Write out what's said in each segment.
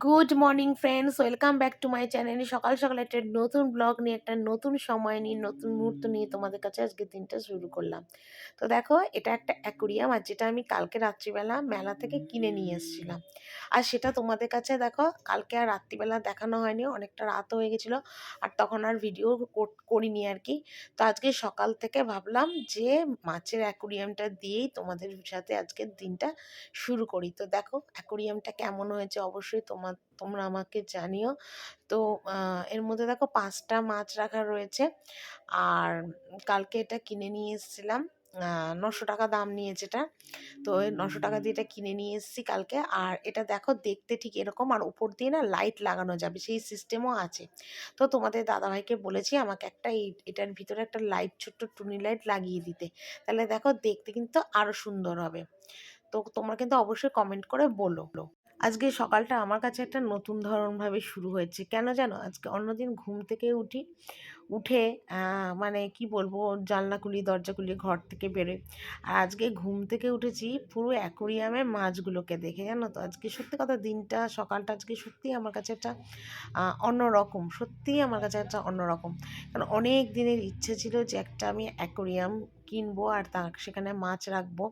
Good morning friends, welcome back to my channel. সকাল সকাল একটা নতুন ব্লগ নিয়ে, একটা নতুন সময় নিয়ে, নতুন মুহূর্ত নিয়ে তোমাদের কাছে আজকে দিনটা শুরু করলাম। তো দেখো, এটা একটা অ্যাকুরিয়াম, আর যেটা আমি কালকে রাত্রিবেলা মেলা থেকে কিনে নিয়ে এসেছিলাম। আর সেটা তোমাদের কাছে দেখো কালকে আর রাত্রিবেলা দেখানো হয়নি, অনেকটা রাত হয়ে গেছিলো, আর তখন আর ভিডিও করিনি আর কি। তো আজকে সকাল থেকে ভাবলাম যে মাছের অ্যাকুরিয়ামটা দিয়েই তোমাদের সাথে আজকের দিনটা শুরু করি। তো দেখো অ্যাকোরিয়ামটা কেমন হয়েছে অবশ্যই তোমরা আমাকে জানিও। তো এর মধ্যে দেখো ৫টা মাছ রাখা রয়েছে। আর কালকে এটা কিনে নিয়ে এসেছিলাম, ৯০০ টাকা দাম নিয়েছে এটা। তো এই ৯০০ টাকা দিয়ে এটা কিনে নিয়ে এসেছি কালকে। আর এটা দেখো দেখতে ঠিক এরকম, আর উপর দিয়ে না লাইট লাগানো যাবে সেই সিস্টেমও আছে। তো তোমাদের দাদাভাইকে বলেছি আমাকে একটা এটার ভিতরে একটা লাইট, ছোট্ট টুনি লাইট লাগিয়ে দিতে। তাহলে দেখো দেখতে কিন্তু আরো সুন্দর হবে। তো তোমরা কিন্তু অবশ্যই কমেন্ট করে বলো। আজকে সকালটা আমার কাছে একটা নতুন ধরনভাবে শুরু হয়েছে। কেন জানো? আজকে অন্যদিন ঘুম থেকে উঠে মানে কি বলবো, জানলা খুলি দরজা খুলি ঘর থেকে বেরোই। আর আজকে ঘুম থেকে উঠেছি পুরো অ্যাকোরিয়ামে মাছগুলোকে দেখে, জানো তো। আজকে সত্যি কথা, দিনটা সকালটা আজকে সত্যিই আমার কাছে একটা অন্যরকম, সত্যিই আমার কাছে একটা অন্যরকম। কারণ অনেক দিনের ইচ্ছে ছিল যে একটা আমি অ্যাকোরিয়াম কিনবো আর সেখানে মাছ রাখবো।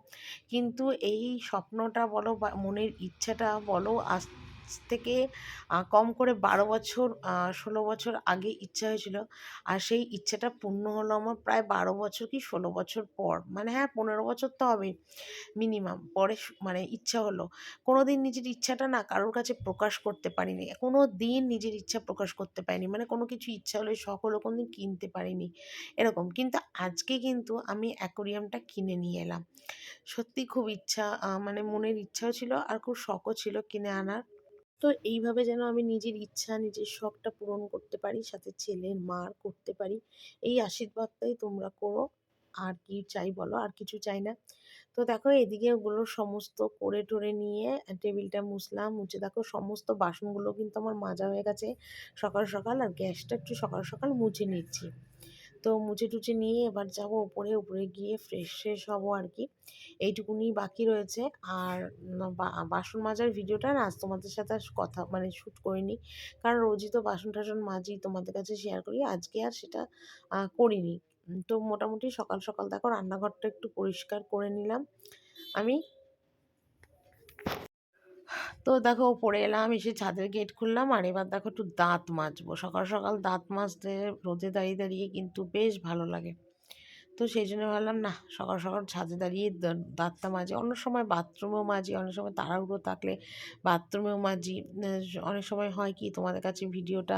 কিন্তু এই স্বপ্নটা বলো বা মনের ইচ্ছাটা বলো, আজ থেকে কম করে ১২ বছর ১৬ বছর আগে ইচ্ছা হয়েছিল। আর সেই ইচ্ছাটা পূর্ণ হলো আমার প্রায় ১২ বছর কি ১৬ বছর পর, মানে হ্যাঁ ১৫ বছর তো হবে মিনিমাম পরে। মানে ইচ্ছা হলো। কোনোদিন নিজের ইচ্ছাটা না কারোর কাছে প্রকাশ করতে পারিনি, কোনো দিন নিজের ইচ্ছা প্রকাশ করতে পারিনি। মানে কোনো কিছু ইচ্ছা হলে শখ হলো, কোনোদিন কিনতে পারিনি এরকম। কিন্তু আজকে কিন্তু আমি অ্যাকোরিয়ামটা কিনে নিয়ে এলাম। সত্যি খুব ইচ্ছা, মানে মনের ইচ্ছাও ছিল আর খুব শখও ছিল কিনে আনার। তো এইভাবে যেন আমি নিজের ইচ্ছা, নিজের শখটা পূরণ করতে পারি, সাথে ছেলের মার করতে পারি, এই আশীর্বাদটাই তোমরা করো। আর কি চাই বলো? আর কিছু চাই না। তো দেখো এদিকে ওগুলো সমস্ত করে টরে নিয়ে টেবিলটা মুছলাম, মুছে দেখো সমস্ত বাসনগুলো কিন্তু আমার মাজা হয়ে গেছে সকাল সকাল। আর গ্যাসটা একটু সকাল সকাল মুছে নিচ্ছি। তো মুছে টুছে নিয়ে এবার যাবো উপরে, উপরে গিয়ে ফ্রেশ হবো আর কি। এইটুকুনি বাকি রয়েছে। আর বাসন মাজার ভিডিওটা না আজ তোমাদের সাথে আর কথা মানে শ্যুট করিনি, কারণ রোজই তো বাসন টাসন মাজি, তোমাদের কাছে শেয়ার করি। আজকে আর সেটা করিনি। তো মোটামুটি সকাল সকাল দেখো রান্নাঘরটা একটু পরিষ্কার করে নিলাম আমি। তো দেখো পড়ে এলাম, এসে ছাদের গেট খুললাম, আর এবার দেখো একটু দাঁত মাজবো। সকাল সকাল দাঁত মাজতে রোদে দাঁড়িয়ে দাঁড়িয়ে কিন্তু বেশ ভালো লাগে। তো সেই জন্য ভাবলাম না, সকাল সকাল ছাদে দাঁড়িয়ে দাঁতটা মাজি। অন্য সময় বাথরুমেও মাজি, অনেক সময় তাড়াহুড়ো থাকলে বাথরুমেও মাজি। অনেক সময় হয় কি তোমাদের কাছে ভিডিওটা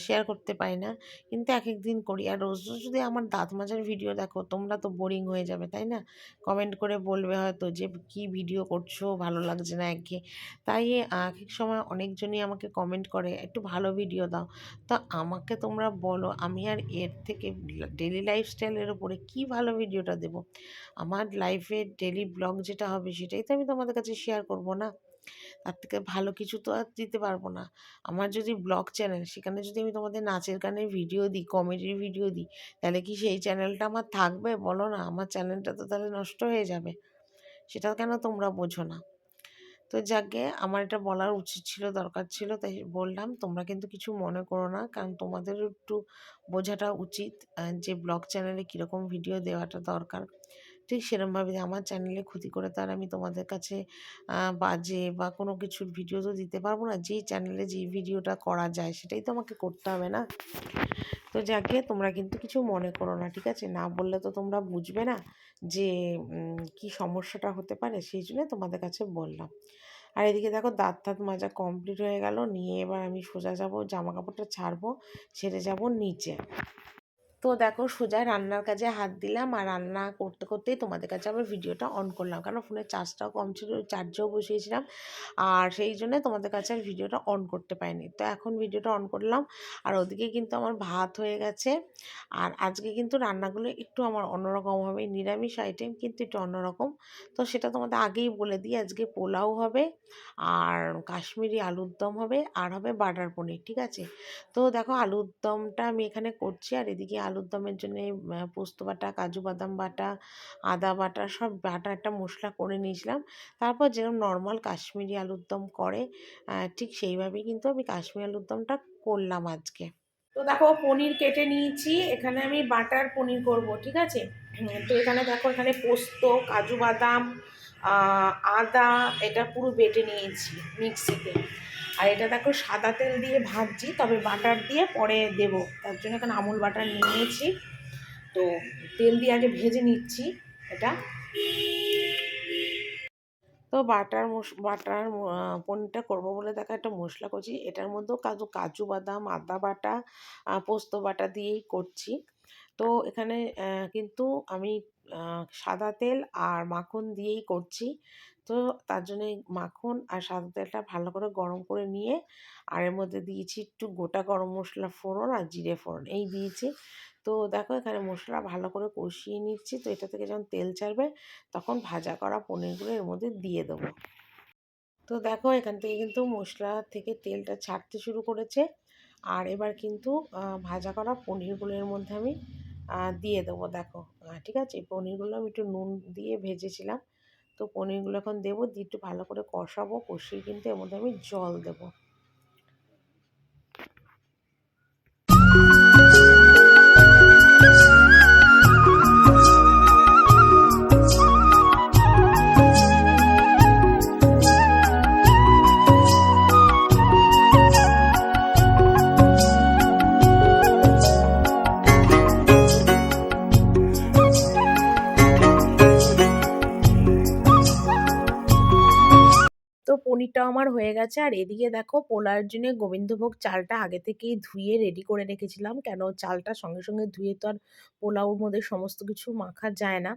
শেয়ার করতে পারি না, কিন্তু এক এক দিন করি। আর রোজ রোজ যদি আমার দাঁত মাজার ভিডিও দেখো তোমরা তো বোরিং হয়ে যাবে, তাই না? কমেন্ট করে বলবে হয়তো যে কি ভিডিও করছো, ভালো লাগছে না, একঘেয়ে। তাই এক এক সময় অনেকজনই আমাকে কমেন্ট করে একটু ভালো ভিডিও দাও। তো আমাকে তোমরা বলো, আমি আর এর থেকে ডেলি লাইফস্টাইলের ওপরে কী ভালো ভিডিওটা দেব? আমার লাইফের ডেলি ব্লগ যেটা হবে সেটাই তো আমি তোমাদের কাছে শেয়ার করব না? তার থেকে ভালো কিছু তো আর দিতে পারবো না। আমার যদি ব্লগ চ্যানেল, সেখানে যদি আমি তোমাদের নাচের গানের ভিডিও দিই, কমেডির ভিডিও দিই, তাহলে কি সেই চ্যানেলটা আমার থাকবে বলো না? আমার চ্যানেলটা তো তাহলে নষ্ট হয়ে যাবে। সেটাও কেন তোমরা বোঝো না? তো যাকগে, আমার এটা বলার উচিত ছিল, দরকার ছিল, তাই বললাম। তোমরা কিন্তু কিছু মনে করো না, কারণ তোমাদেরও একটু বোঝাটা উচিত যে ব্লগ চ্যানেলে কীরকম ভিডিও দেওয়াটা দরকার। ঠিক সেরমভাবে আমার চ্যানেলে ক্ষতি করে তো আর আমি তোমাদের কাছে বাজে বা কোনো কিছুর ভিডিও তো দিতে পারবো না। যেই চ্যানেলে যেই ভিডিওটা করা যায় সেটাই তো আমাকে করতে হবে না? তো যাকে তোমরা কিন্তু কিছু মনে করো না, ঠিক আছে? না বললে তো তোমরা বুঝবে না যে কি সমস্যাটা হতে পারে, সেই জন্য তোমাদের কাছে বললাম। আর এদিকে দেখো দাঁত টাত মাজা কমপ্লিট হয়ে গেল, নিয়ে এবার আমি সোজা যাব, জামা কাপড়টা ছাড়বো, ছেড়ে যাব নিচে। তো দেখো সোজা রান্নার কাজে হাত দিলাম, আর রান্না করতে করতেই তোমাদের কাছে আবার ভিডিওটা অন করলাম, কারণ ফোনের চার্জটাও কম ছিল, চার্জেও বসিয়েছিলাম। আর সেই জন্য তোমাদের কাছে আর ভিডিওটা অন করতে পারিনি। তো এখন ভিডিওটা অন করলাম। আর ওদিকে কিন্তু আমার ভাত হয়ে গেছে। আর আজকে কিন্তু রান্নাগুলো একটু আমার অন্যরকম হবে, নিরামিষ আইটেম কিন্তু একটু অন্যরকম। তো সেটা তোমাদের আগেই বলে দিই, আজকে পোলাও হবে, আর কাশ্মীরি আলুর দম হবে, আর হবে বাটার পনির, ঠিক আছে? তো দেখো আলুর দমটা আমি এখানে করছি, আর এদিকে আলুর দমের জন্যে পোস্ত বাটা, কাজু বাদাম বাটা, আদা বাটা সব বাটা একটা মশলা করে নিয়েছিলাম। তারপর যেরকম নর্মাল কাশ্মীরি আলুর দম করে ঠিক সেইভাবেই কিন্তু আমি কাশ্মীরি আলুর দমটা করলাম আজকে। তো দেখো পনির কেটে নিয়েছি, এখানে আমি বাটার পনির করব, ঠিক আছে। তো এখানে দেখো, এখানে পোস্ত, কাজু বাদাম, আদা এটা পুরো বেটে নিয়েছি মিক্সিতে। আর এটা দেখো সাদা তেল দিয়ে ভাজছি, তবে বাটার দিয়ে পরে দেব, তার জন্য এখানে আমুল বাটার নিয়ে নিয়েছি। তো তেল দিয়ে আগে ভেজে নিচ্ছি এটা। তো বাটার পনিরটা করবো বলে দেখো একটা মশলা করছি, এটার মধ্যেও কাজু কাজু বাদাম, আদা বাটা, পোস্ত বাটা দিয়েই করছি। তো এখানে কিন্তু আমি সাদা তেল আর মাখন দিয়েই করছি। তো তার জন্যে মাখন আর সাদা তেলটা ভালো করে গরম করে নিয়ে, আর এর মধ্যে দিয়েছি একটু গোটা গরম মশলা ফোড়ন আর জিরে ফোড়ন এই দিয়েছি। তো দেখো এখানে মশলা ভালো করে কষিয়ে নিচ্ছি। তো এটা থেকে যখন তেল ছাড়বে তখন ভাজা করা পনিরগুলো এর মধ্যে দিয়ে দেবো। তো দেখো এখান থেকে কিন্তু মশলা থেকে তেলটা ছাড়তে শুরু করেছে। আর এবার কিন্তু ভাজা করা পনিরগুলো এর মধ্যে আমি দিয়ে দেবো। দেখো ঠিক আছে, পনিরগুলো আমি একটু নুন দিয়ে ভেজেছিলাম। তো পনিরগুলো এখন দেবো, দিয়ে একটু ভালো করে কষাবো, কষিয়ে কিন্তু এর মধ্যে আমি জল দেবো। তো পনিরটাও আমার হয়ে গেছে। আর এদিকে দেখো পোলাওয়ের জন্য গোবিন্দভোগ চালটা আগে থেকেই ধুয়ে রেডি করে রেখেছিলাম, কেন চালটা সঙ্গে সঙ্গে ধুয়ে তো আর পোলাওর মধ্যে সমস্ত কিছু মাখা যায় না।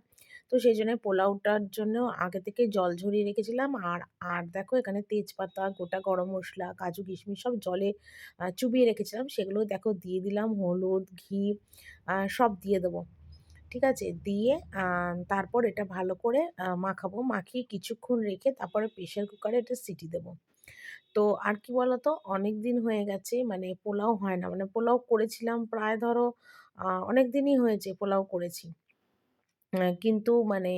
তো সেই জন্য পোলাওটার জন্য আগে থেকে জল ঝরিয়ে রেখেছিলাম। আর আর দেখো এখানে তেজপাতা, গোটা গরম মশলা, কাজু কিশমিশ সব জলে চুবিয়ে রেখেছিলাম, সেগুলো দেখো দিয়ে দিলাম, হলুদ, ঘি সব দিয়ে দেবো, ঠিক আছে? দিয়ে তারপর এটা ভালো করে মাখাবো। মাখিয়ে কিছুক্ষণ রেখে তারপরে প্রেশার কুকারে এটা সিটি দেবো। তো আর কি বলতো, অনেক দিন হয়ে গেছে মানে পোলাও হয় না। মানে পোলাও করেছিলাম প্রায় ধরো অনেক দিনই হয়েছে পোলাও করেছি। কিন্তু মানে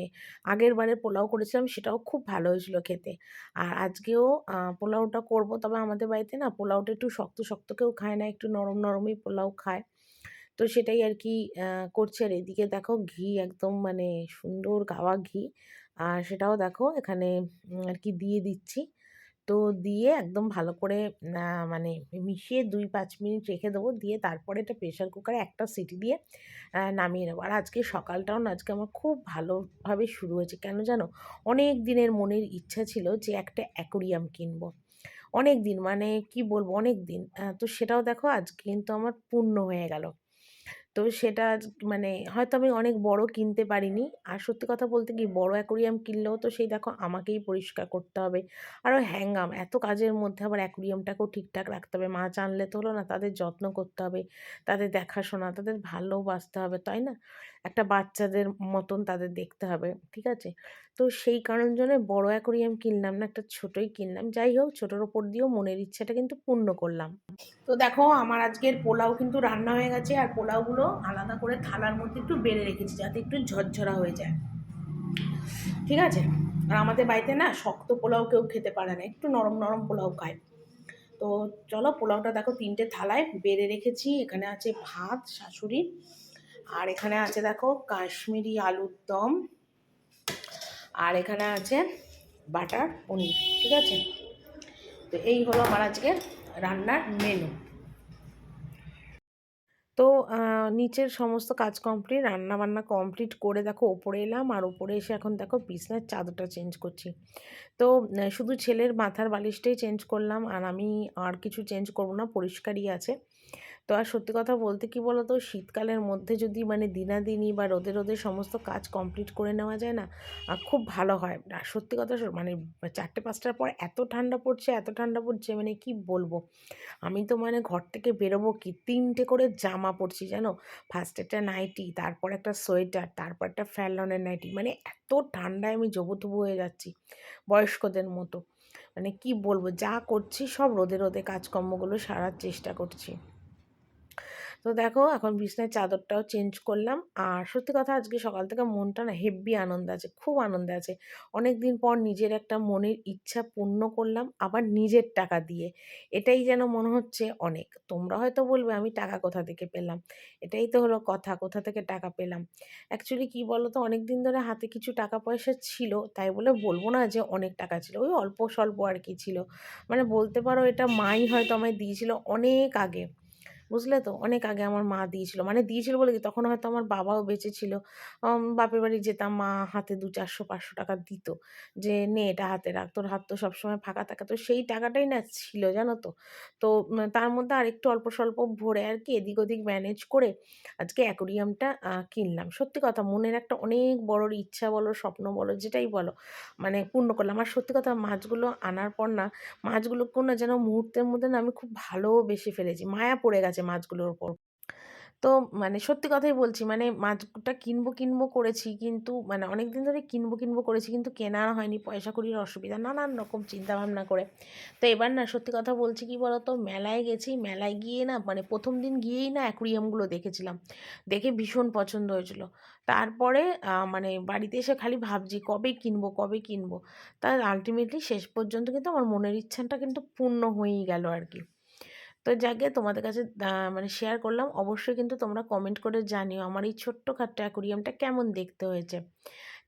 আগেরবারে পোলাও করেছিলাম সেটাও খুব ভালো হয়েছিল খেতে। আর আজকেও পোলাওটা করব, তবে আমাদের বাড়িতে না পোলাওটা একটু শক্ত, শক্ত কেউ খায় না, একটু নরম, নরমই পোলাও খায়। তো সেটাই আর কি করছি। আর এদিকে দেখো ঘি একদম মানে সুন্দর গাওয়া ঘি, আর সেটাও দেখো এখানে আর কি দিয়ে দিচ্ছি। তো দিয়ে একদম ভালো করে মানে মিশিয়ে ২-৫ মিনিট রেখে দেবো, দিয়ে তারপরে এটা প্রেশার কুকারে একটা সিটি দিয়ে নামিয়ে নেবো। আর আজকে সকালটাও না আজকে আমার খুব ভালোভাবে শুরু হয়েছে, কেন জানো? অনেক দিনের মনের ইচ্ছা ছিল যে একটা অ্যাকোরিয়াম কিনবো, অনেক দিন মানে কি বলবো অনেক দিন। তো সেটাও দেখো আজকে কিন্তু আমার পূর্ণ হয়ে গেল। তো সেটা মানে হয়তো আমি অনেক বড় কিনতে পারিনি। আর সত্যি কথা বলতে কি, বড় অ্যাকোরিয়াম কিনলেও তো সেই দেখো আমাকেই পরিষ্কার করতে হবে। আরও হ্যাঙ্গাম, এত কাজের মধ্যে আবার অ্যাকোরিয়ামটাকেও ঠিকঠাক রাখতে হবে। মাছ আনলে তো হলো না, তাদের যত্ন করতে হবে, তাদের দেখাশোনা, তাদের ভালোবাসতে হবে, তাই না? একটা বাচ্চাদের মতন তাদের দেখতে হবে, ঠিক আছে? তো সেই কারণ জন্য বড় অ্যাকোরিয়াম কিনলাম না, একটা ছোটই কিনলাম। যাই হোক, ছোটোর ওপর দিয়েও মনের ইচ্ছাটা কিন্তু পূর্ণ করলাম। তো দেখো আমার আজকের পোলাও কিন্তু রান্না হয়ে গেছে। আর পোলাওগুলো আলাদা করে থালার মধ্যে একটু বেড়ে রেখেছি যাতে একটু ঝরঝরা হয়ে যায়, ঠিক আছে? আর আমাদের বাড়িতে না শক্ত পোলাও কেউ খেতে পারে না, একটু নরম নরম পোলাও খায়। তো চলো পোলাওটা দেখো 3টে থালায় বেড়ে রেখেছি। এখানে আছে ভাত শাশুড়ির, আর এখানে আছে দেখো কাশ্মীরি আলুর দম, আর এখানে আছে বাটার পনির, ঠিক আছে? তো এই হলো আমার আজকের রান্নার মেনু। তো নিচের সমস্ত কাজ কমপ্লিট, রান্নাবান্না কমপ্লিট করে দেখো ওপরে এলাম। আর ওপরে এসে এখন দেখো বিছানার চাদরটা চেঞ্জ করছি। তো শুধু ছেলের মাথার বালিশটাই চেঞ্জ করলাম, আর আমি আর কিছু চেঞ্জ করবো না, পরিষ্কারই আছে। তো আর সত্যি কথা বলতে কি বলো তো, শীতকালের মধ্যে যদি মানে দিনাদিনি বা রোদে রোদে সমস্ত কাজ কমপ্লিট করে নেওয়া যায় না, খুব ভালো হয়। আর সত্যি কথা মানে 4টে-5টার পর এত ঠান্ডা পড়ছে, এত ঠান্ডা পড়ছে মানে কি বলবো। আমি তো মানে ঘর থেকে বেরোবো কি 3টে করে জামা পরছি জানো। ফার্স্ট একটা নাইটি, তারপর একটা সোয়েটার, তারপর একটা ফ্যালনের নাইটি, মানে এত ঠান্ডায় আমি জবুথবু হয়ে যাচ্ছি বয়স্কদের মতো। মানে কি বলবো, যা করছি সব রোদে রোদে কাজকর্মগুলো সারার চেষ্টা করছি। তো দেখো এখন বিছানার চাদরটাও চেঞ্জ করলাম। আর সত্যি কথা আজকে সকাল থেকে মনটা না হেব্বি আনন্দে আছে, খুব আনন্দে আছে। অনেক দিন পর নিজের একটা মনের ইচ্ছা পূর্ণ করলাম, আবার নিজের টাকা দিয়ে। এটাই যেন মনে হচ্ছে অনেক। তোমরা হয়তো বলবে আমি টাকা কোথা থেকে পেলাম? এটাই তো হলো কথা, কোথা থেকে টাকা পেলাম? অ্যাকচুয়ালি কী বলো তো, অনেক দিন ধরে হাতে কিছু টাকা পয়সা ছিল, তাই বলে বলব না যে অনেক টাকা ছিল। ওই অল্প স্বল্প আর কি ছিল। মানে বলতে পারো এটা মাই হয়তো আমায় দিয়েছিল অনেক আগে। বুঝলে তো? অনেক আগে আমার মা দিয়েছিল। মানে দিয়েছিল বলে কি, তখন হয়তো আমার বাবাও বেঁচে ছিল। বাপের বাড়ি যেতাম, মা হাতে ২-৪০০-৫০০ দিত। যে, "নে এটা হাতে রাখ। তোর হাত তো সবসময় ফাঁকা থাকে।" তো সেই টাকাটাই না ছিল, জানো তো? তো তার মধ্যে আরেকটু অল্প স্বল্প ভরে আর কি এদিক ওদিক ম্যানেজ করে আজকে অ্যাকোরিয়ামটা কিনলাম। সত্যি কথা মনের একটা অনেক বড় ইচ্ছা বলো, স্বপ্ন বলো, যেটাই বলো, মানে পূর্ণ করলাম। আর সত্যি কথা মাছগুলো আনার পর না, মাছগুলোকেও না যেন মুহূর্তের মধ্যে না আমি খুব ভালোবেসে ফেলেছি। মায়া পড়ে গেছে মাছগুলোর উপর। তো মানে সত্যি কথাই বলছি, মানে মাছটা কিনবো করেছি, কিন্তু মানে অনেকদিন ধরে কিনবো করেছি, কিন্তু কেনা আর হয়নি, পয়সা-কড়ির অসুবিধা, নানান রকম চিন্তাভাবনা করে। তো এবার না সত্যি কথা বলছি কি বলতো, মেলায় গেছি, মেলায় গিয়ে না মানে ১ম দিন গিয়েই না অ্যাকুরিয়ামগুলো দেখেছিলাম। দেখে ভীষণ পছন্দ হয়েছিল। তারপরে মানে বাড়িতে এসে খালি ভাবছি কবে কিনবো? তা আল্টিমেটলি শেষ পর্যন্ত কিন্তু আমার মনের ইচ্ছাটা কিন্তু পূর্ণ হয়েই গেল আরকি। তো যাকগে তোমাদের কাছে মানে শেয়ার করলাম। অবশ্যই কিন্তু তোমরা কমেন্ট করে জানিও আমার এই ছোট্টখাট্ট অ্যাকুরিয়ামটা কেমন দেখতে হয়েছে।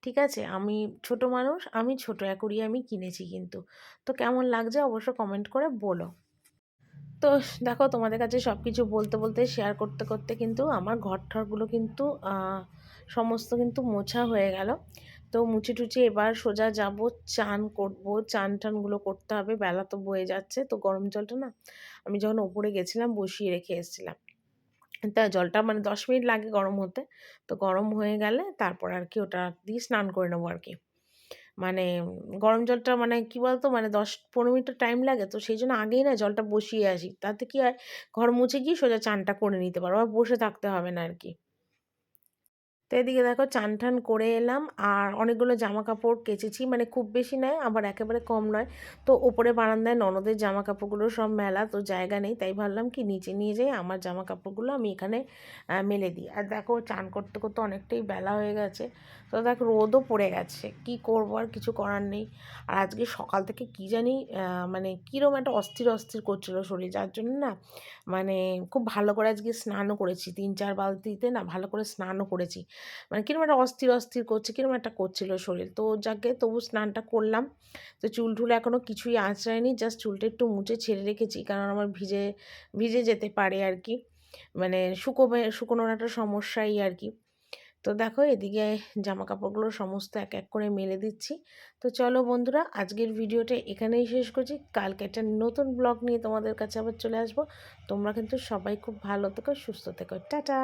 ঠিক আছে? আমি ছোট মানুষ, আমি ছোট অ্যাকুরিয়ামই কিনেছি কিন্তু। তো কেমন লাগছে অবশ্য কমেন্ট করে বলো। তো দেখো তোমাদের কাছে সব কিছু বলতে শেয়ার করতে কিন্তু আমার ঘর-টরগুলো কিন্তু সমস্ত কিন্তু মোছা হয়ে গেল। তো মুছে-টুছে এবার সোজা যাব, চান করব। চান-টানগুলো করতে হবে। বেলা তো বয়ে যাচ্ছে। তো গরম জলটা না আমি যখন ওপরে গেছিলাম বসিয়ে রেখে এসেছিলাম। তা জলটা মানে ১০ মিনিট লাগে গরম হতে। তো গরম হয়ে গেলে তারপর আর কি ওটা দিয়ে স্নান করে নেবো আর কি। মানে গরম জলটা মানে কি বলতো, মানে ১০-১৫ মিনিট তো টাইম লাগে। তো সেইজন্য আগেই না জলটা বসিয়ে আসি। তাতে কি হয়, ঘর মুছে গিয়ে সোজা চানটা করে নিতে পারবো। আর বসে থাকতে হবে না আরকি। তো এদিকে দেখো চান-টান করে এলাম। আর অনেকগুলো জামাকাপড় কেচেছি। মানে খুব বেশি নয়, আবার একেবারে কম নয়। তো ওপরে বারান্দায় ননদের জামাকাপড়গুলো সব মেলা, তো জায়গা নেই। তাই ভাবলাম কি নিচে নিয়ে যাই, আমার জামাকাপড়গুলো আমি এখানে মেলে দিই। আর দেখো চান করতে অনেকটাই বেলা হয়ে গেছে। তো দেখো রোদও পড়ে গেছে। কি করব, আর কিছু করার নেই। আর আজকে সকাল থেকে কি জানি মানে কিরকম একটা অস্থির করছিল শরীর। যার জন্য না মানে খুব ভালো করে আজকে স্নানও করেছি। ৩-৪ বালতিতে না ভালো করে স্নানও করেছি। মানে কিরকম একটা অস্থির করছে, কিরকম একটা করছিল শরীর। তো যাকগে তবু স্নানটা করলাম। তো চুল-টুল এখনও কিছুই আঁচড়াইনি। জাস্ট চুলটা একটু মুছে ছেড়ে রেখেছি। কারণ আমার ভিজে যেতে পারে আরকি। মানে শুকোনোর একটা সমস্যাই আরকি। তো দেখো এদিকে জামাকাপড়গুলো সমস্ত এক করে মেলে দিচ্ছি। তো চলো বন্ধুরা, আজকের ভিডিওটা এখানেই শেষ করছি। কালকে একটা নতুন ব্লগ নিয়ে তোমাদের কাছে আবার চলে আসবো। তোমরা কিন্তু সবাই খুব ভালো থেকো, সুস্থ থেকো। টাটা!